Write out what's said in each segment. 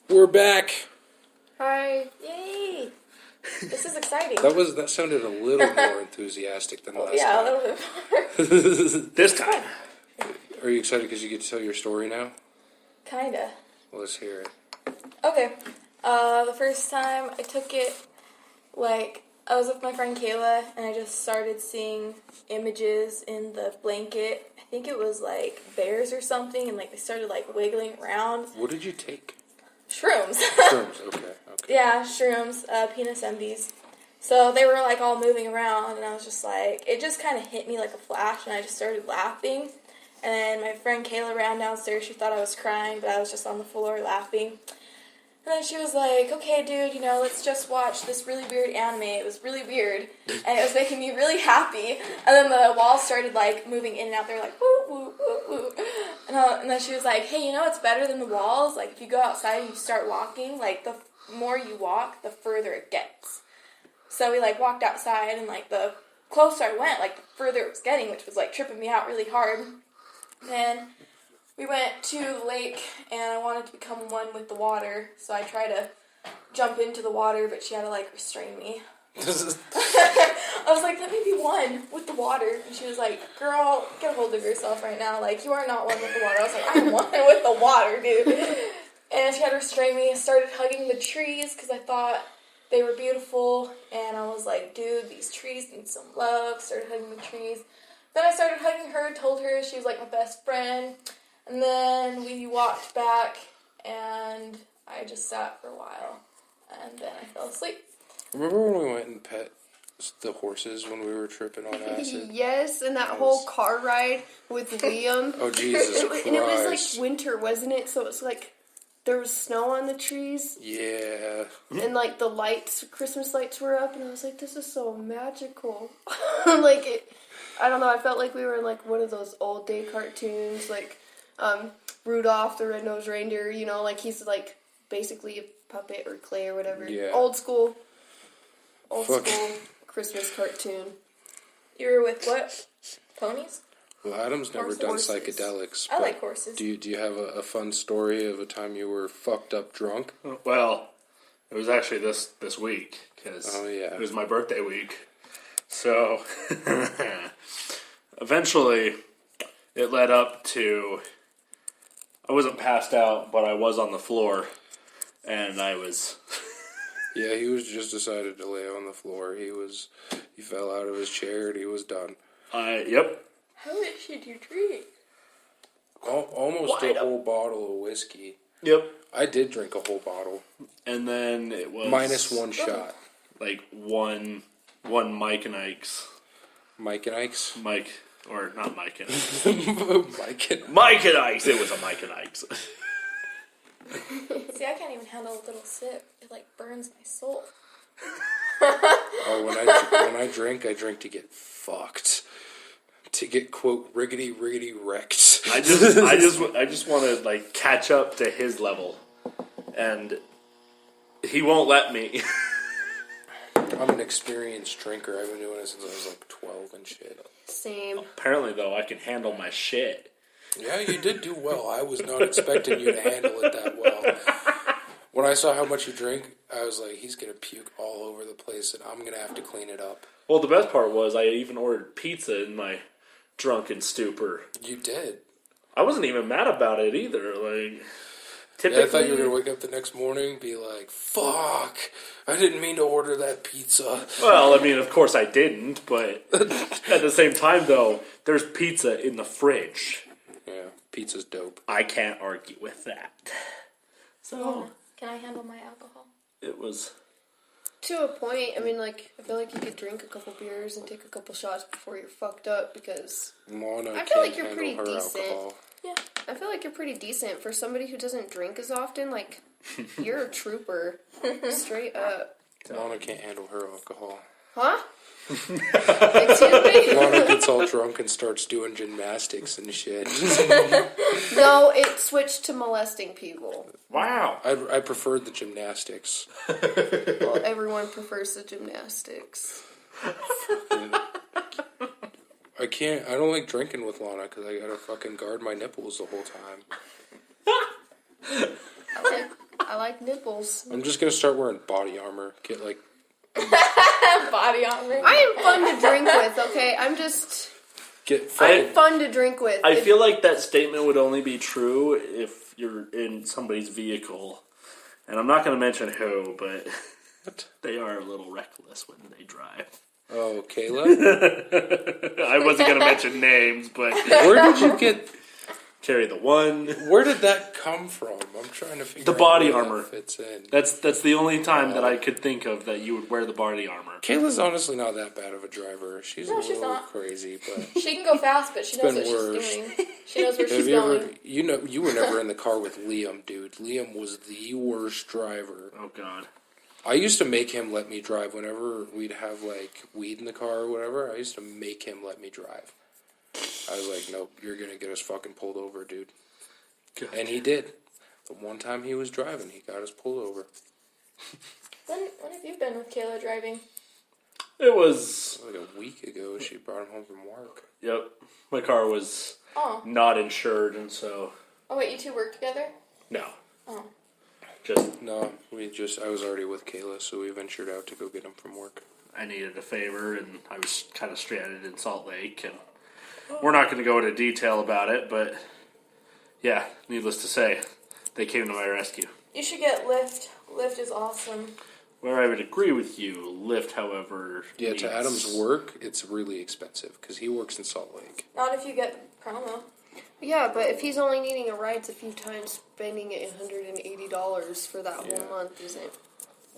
We're back. Hi. Yay! This is exciting. That sounded a little more enthusiastic than last yeah, time. a little bit more. This time. Are you excited because you get to tell your story now? Kinda. Well, let's hear it. Okay. The first time I took it, I was with my friend Kayla, and I just started seeing images in the blanket. I think it was, bears or something, and, they started, wiggling around. What did you take? Shrooms. Shrooms, okay. Yeah, shrooms, penis MDs. So they were, all moving around, and I was just it just kind of hit me like a flash, and I just started laughing. And then my friend Kayla ran downstairs. She thought I was crying, but I was just on the floor laughing. And then she was like, okay, dude, let's just watch this really weird anime. It was really weird, and it was making me really happy. And then the walls started, moving in and out. They were like, woo, woo, woo, woo. And then she was like, hey, it's better than the walls? If you go outside and you start walking, the more you walk, the further it gets. So we, walked outside, and, the closer I went, the further it was getting, which was, tripping me out really hard. Then we went to the lake, and I wanted to become one with the water, so I tried to jump into the water, but she had to, restrain me. I was like, let me be one with the water. And she was like, girl, get a hold of yourself right now. You are not one with the water. I was like, I'm one with the water, dude. And she had to restrain me. I started hugging the trees because I thought they were beautiful. And I was like, dude, these trees need some love. Started hugging the trees. Then I started hugging her, told her she was my best friend. And then we walked back, and I just sat for a while. And then I fell asleep. Remember when we went and pet the horses when we were tripping on acid? Yes, and that whole car ride with Liam. Oh, Jesus Christ. And it was winter, wasn't it? So it was there was snow on the trees. Yeah. And the lights, Christmas lights were up, and I was like, this is so magical. I don't know, I felt like we were in one of those old day cartoons, Rudolph the Red-Nosed Reindeer, he's basically a puppet or clay or whatever. Yeah. Old school Christmas cartoon. You were with what? Ponies? Well, Adam's never done psychedelics. I like horses. Do you have a fun story of a time you were fucked up drunk? Well, it was actually this week, because it was my birthday week. So, eventually, it led up to, I wasn't passed out, but I was on the floor, and I was... Yeah, he was just decided to lay on the floor. He fell out of his chair and he was done. Yep. How much did you drink? Almost a whole bottle of whiskey. Yep. I did drink a whole bottle. And then it was... Minus one shot. One Mike and Ike's. Mike and Ike's? Mike, or not Mike and Ike's. Mike and Ike's! It was a Mike and Ike's. See, I can't even handle a little sip. It burns my soul. Oh, when I drink to get fucked. To get, quote, riggedy wrecked. I just want to catch up to his level, and he won't let me. I'm an experienced drinker. I've been doing it since I was 12 and shit. Same. Apparently, though, I can handle my shit. Yeah, you did do well. I was not expecting you to handle it that well. When I saw how much you drink, I was like, he's going to puke all over the place, and I'm going to have to clean it up. Well, the best part was I even ordered pizza in my drunken stupor. You did. I wasn't even mad about it either. Typically... Yeah, I thought you were going to wake up the next morning and be like, fuck, I didn't mean to order that pizza. Well, of course I didn't, but at the same time, though, there's pizza in the fridge. Yeah, pizza's dope. I can't argue with that. So... Can I handle my alcohol? It was... To a point, I feel like you could drink a couple beers and take a couple shots before you're fucked up, because I feel like you're pretty decent. Alcohol. Yeah. I feel like you're pretty decent for somebody who doesn't drink as often. You're a trooper. Straight up. Lana can't handle her alcohol. Huh? Excuse me? Lana gets all drunk and starts doing gymnastics and shit. No, it switched to molesting people. Wow. I preferred the gymnastics. Well, everyone prefers the gymnastics. I don't like drinking with Lana because I gotta fucking guard my nipples the whole time. I like nipples. I'm just gonna start wearing body armor. Get like Body armor. I am fun to drink with, okay? I'm fun to drink with. I feel like that statement would only be true if you're in somebody's vehicle. And I'm not going to mention who, but they are a little reckless when they drive. Oh, Kayla? I wasn't going to mention names, but... Where did you get... Carry the one. Where did that come from? I'm trying to figure The out body where armor that fits in. That's the only time that I could think of that you would wear the body armor. Kayla's honestly not that bad of a driver. She's No, a she's little not. crazy, but... She can go fast, but she knows been what worse. she's doing. She knows where she's Have you going. ever... You were never in the car with Liam, dude. Liam was the worst driver. Oh, God. I used to make him let me drive whenever we'd have, like, weed in the car or whatever. I used to make him let me drive. I was like, nope, you're going to get us fucking pulled over, dude. God. And he did. The one time he was driving, he got us pulled over. When have you been with Kayla driving? It was... Like a week ago, she brought him home from work. Yep. My car was not insured, and so... Oh, wait, you two work together? No. Oh. Just... No, I was already with Kayla, so we ventured out to go get him from work. I needed a favor, and I was kind of stranded in Salt Lake, and we're not going to go into detail about it, but... Yeah, needless to say, they came to my rescue. You should get Lyft. Lyft is awesome. Where I would agree with you, Lyft, however... Yeah, needs... to Adam's work, it's really expensive, because he works in Salt Lake. Not if you get promo. Yeah, but if he's only needing a ride a few times, spending $180 for that one month isn't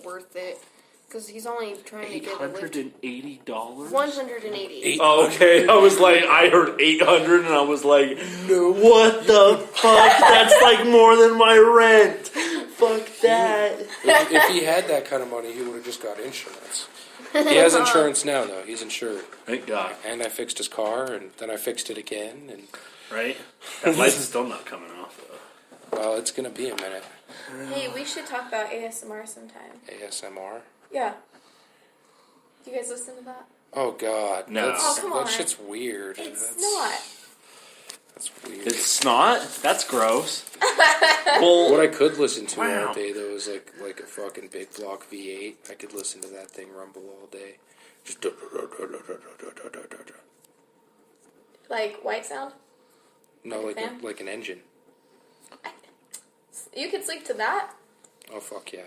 worth it. Because he's only trying to get a Lyft. $880? $180. Oh, okay. I was like, I heard 800 and I was like, no, what the fuck? That's like more than my rent. Fuck that. If he had that kind of money, he would have just got insurance. He has insurance now, though. He's insured. Thank God. And I fixed his car, and then I fixed it again. And Right? That light's still not coming off, though. well, it's going to be a minute. Hey, we should talk about ASMR sometime. ASMR? Yeah. Do you guys listen to that? Oh, God. No. Oh, come on. That shit's weird. It's not. That's weird. It's not? That's gross. Well, What I could listen to Wow. all day, though, is like a fucking big block V8. I could listen to that thing rumble all day. Just... Like white sound? No, Fan? like an engine. You could sleep to that? Oh, fuck yeah.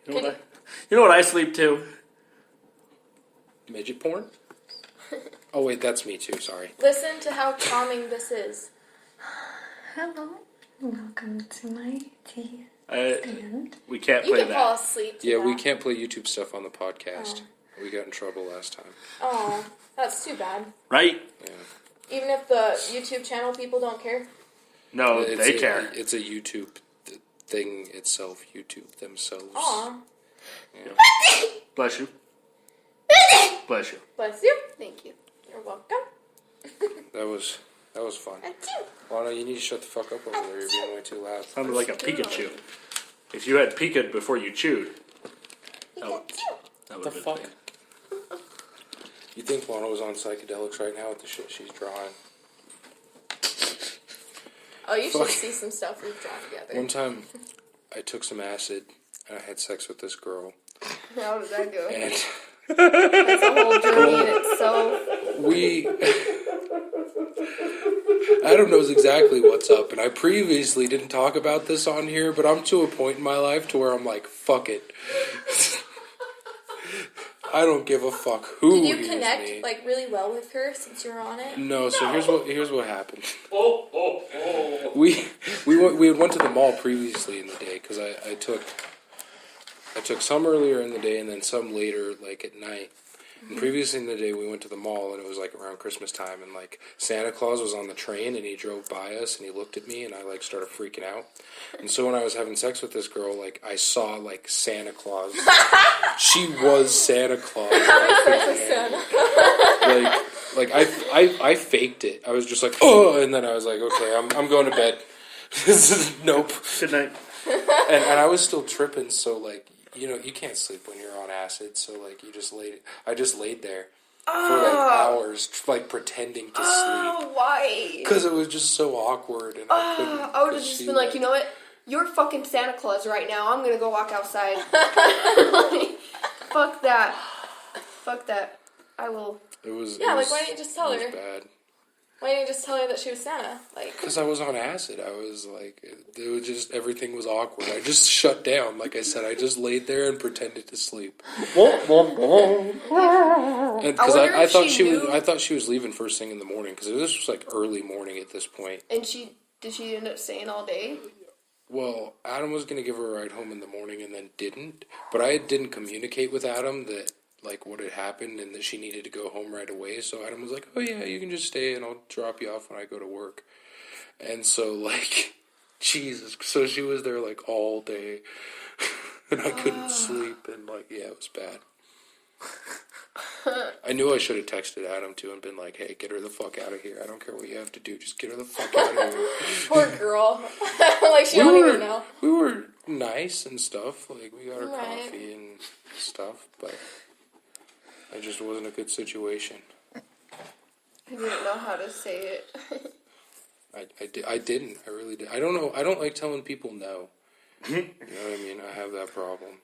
you know what I sleep to? Midget porn? Oh, wait, that's me too, sorry. Listen to how calming this is. Hello, welcome to my tea. We can't You play can fall that. asleep to Yeah, that. we can't play YouTube stuff on the podcast. We got in trouble last time. Oh, that's too bad. Right? Yeah. Even if the YouTube channel people don't care. No, they care. It's a YouTube thing itself, YouTube themselves. Aw. Yeah. Bless you. Bless you. Bless you. Thank you. You're welcome. That was fun. And you. Lana, you need to shut the fuck up over there. You're being way too loud. Sounded like a Pikachu. If you had Pika before you chewed, that would What the have been fuck? fun. You think Lana was on psychedelics right now with the shit she's drawing? Oh, you Fuck. should see some stuff we've drawn together. One time, I took some acid and I had sex with this girl. How did that go? And That's a whole journey in itself. Adam knows exactly what's up, and I previously didn't talk about this on here, but I'm to a point in my life to where I'm like, fuck it. I don't give a fuck who Did you hears connect me. like really well with her since you were on it? No, so here's what happened. Oh. We went to the mall previously in the day because I took some earlier in the day and then some later, like at night. And previously in the day, we went to the mall and it was like around Christmas time, and like Santa Claus was on the train and he drove by us and he looked at me and I like started freaking out. And so when I was having sex with this girl, like I saw like Santa Claus. She was Santa Claus. Like I faked it. I was just like, oh, and then I was like, okay, I'm going to bed. Nope. Good night. And I was still tripping, so like, you know, you can't sleep when you're on acid, so like I just laid there. hours, like pretending to sleep. Oh, why? Because it was just so awkward, and I couldn't. I would have just been like, you know what? You're fucking Santa Claus right now. I'm gonna go walk outside. Like, fuck that. Fuck that. I will. Yeah, like, why didn't you just tell her? Bad. Why didn't you just tell her that she was Santa? Like, Because I was on acid. I was like, it was just, everything was awkward. I just shut down. Like I said, I just laid there and pretended to sleep. Because I thought she was leaving first thing in the morning. Because this was like early morning at this point. And did she end up staying all day? Well, Adam was going to give her a ride home in the morning and then didn't. But I didn't communicate with Adam that, like, what had happened and that she needed to go home right away. So Adam was like, oh yeah, you can just stay and I'll drop you off when I go to work. And so, like, Jesus. So she was there, like, all day. And I couldn't sleep. And, like, yeah, it was bad. I knew I should have texted Adam, too, and been like, hey, get her the fuck out of here. I don't care what you have to do. Just get her the fuck out of here. poor girl. Like, she don't even know. We were nice and stuff. Like, we got her coffee and stuff. But it just wasn't a good situation. I didn't know how to say it. I didn't. I really did. I don't know. I don't like telling people no. You know what I mean? I have that problem.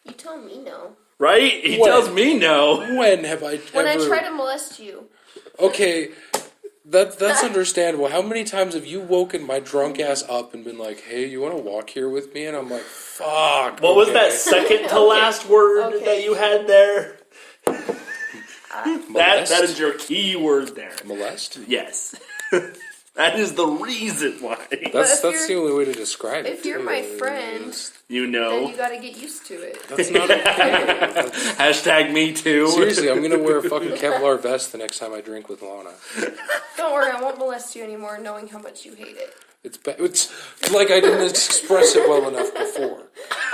You tell me no. Right? He tells me no. When have I When ever... I try to molest you. Okay, that's understandable. How many times have you woken my drunk ass up and been like, hey, you want to walk here with me? And I'm like, fuck. What was that second to last word that you had there? That is your key word there. Molest? Yes. That is the reason why. That's the only way to describe it. If you're my friend, you know, then you gotta get used to it. That's not okay. Hashtag me too. Seriously, I'm gonna wear a fucking Kevlar vest the next time I drink with Lana. Don't worry, I won't molest you anymore knowing how much you hate it. It's like I didn't express it well enough before.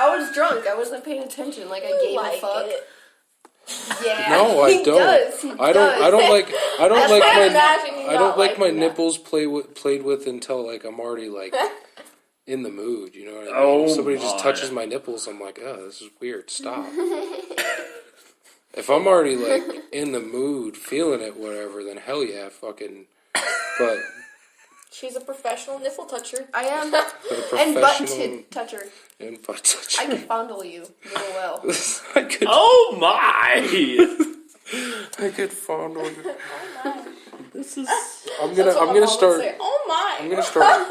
I was drunk. I wasn't paying attention. Like I gave a fuck. It. Yeah. No, I don't. Does. I don't like my that. nipples played with until like I'm already like in the mood. You know what I mean? Oh, if somebody just touches my nipples, I'm like, oh, this is weird. Stop. If I'm already like in the mood, feeling it, whatever, then hell yeah, fucking. But She's a professional nipple toucher. I am. and butt toucher. And butt toucher. I can fondle you real well. I could. Oh my! I could fondle you. Oh my. This is. I'm gonna start. Say, oh my. I'm gonna start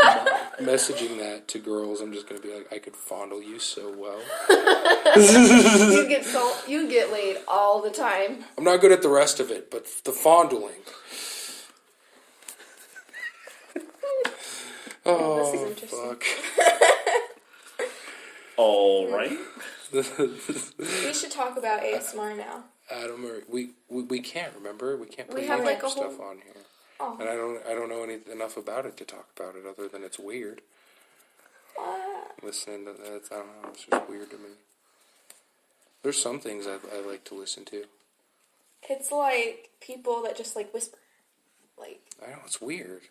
messaging that to girls. I'm just gonna be like, I could fondle you so well. You get laid all the time. I'm not good at the rest of it, but the fondling. Oh, this is interesting. fuck. All right. We should talk about ASMR now. Adam, we can't remember. We can't put have, like, a stuff whole- on here, Oh. and I don't know enough about it to talk about it other than it's weird. Listening to that, I don't know. It's just weird to me. There's some things I like to listen to. It's like people that just like whisper. Like I know it's weird.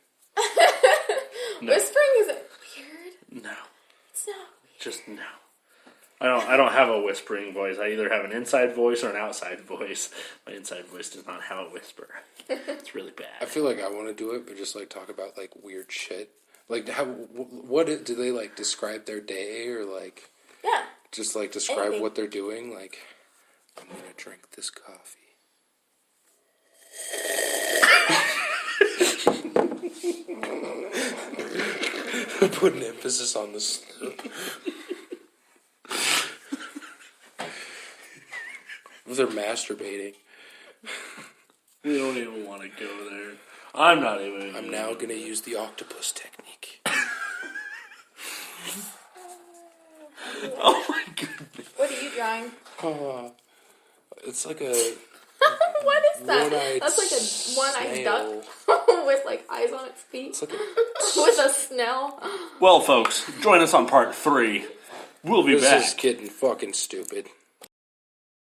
No. Whispering isn't weird. No. It's not. Just no. I don't have a whispering voice. I either have an inside voice or an outside voice. My inside voice does not have a whisper. It's really bad. I feel like I want to do it, but just like talk about like weird shit. Like do they like describe their day or like Yeah. just like describe Anything. what they're doing? Like I'm gonna drink this coffee. Put an emphasis on the slurp. They're masturbating. We don't even want to go there. I'm not even. I'm now going to use the octopus technique. Oh my goodness. What are you drawing? It's like a What is that? one-eyed That's like a one-eyed snail. duck with like eyes on its feet. It's like With a snail. Well, folks, join us on part 3. We'll be this back. is getting fucking stupid.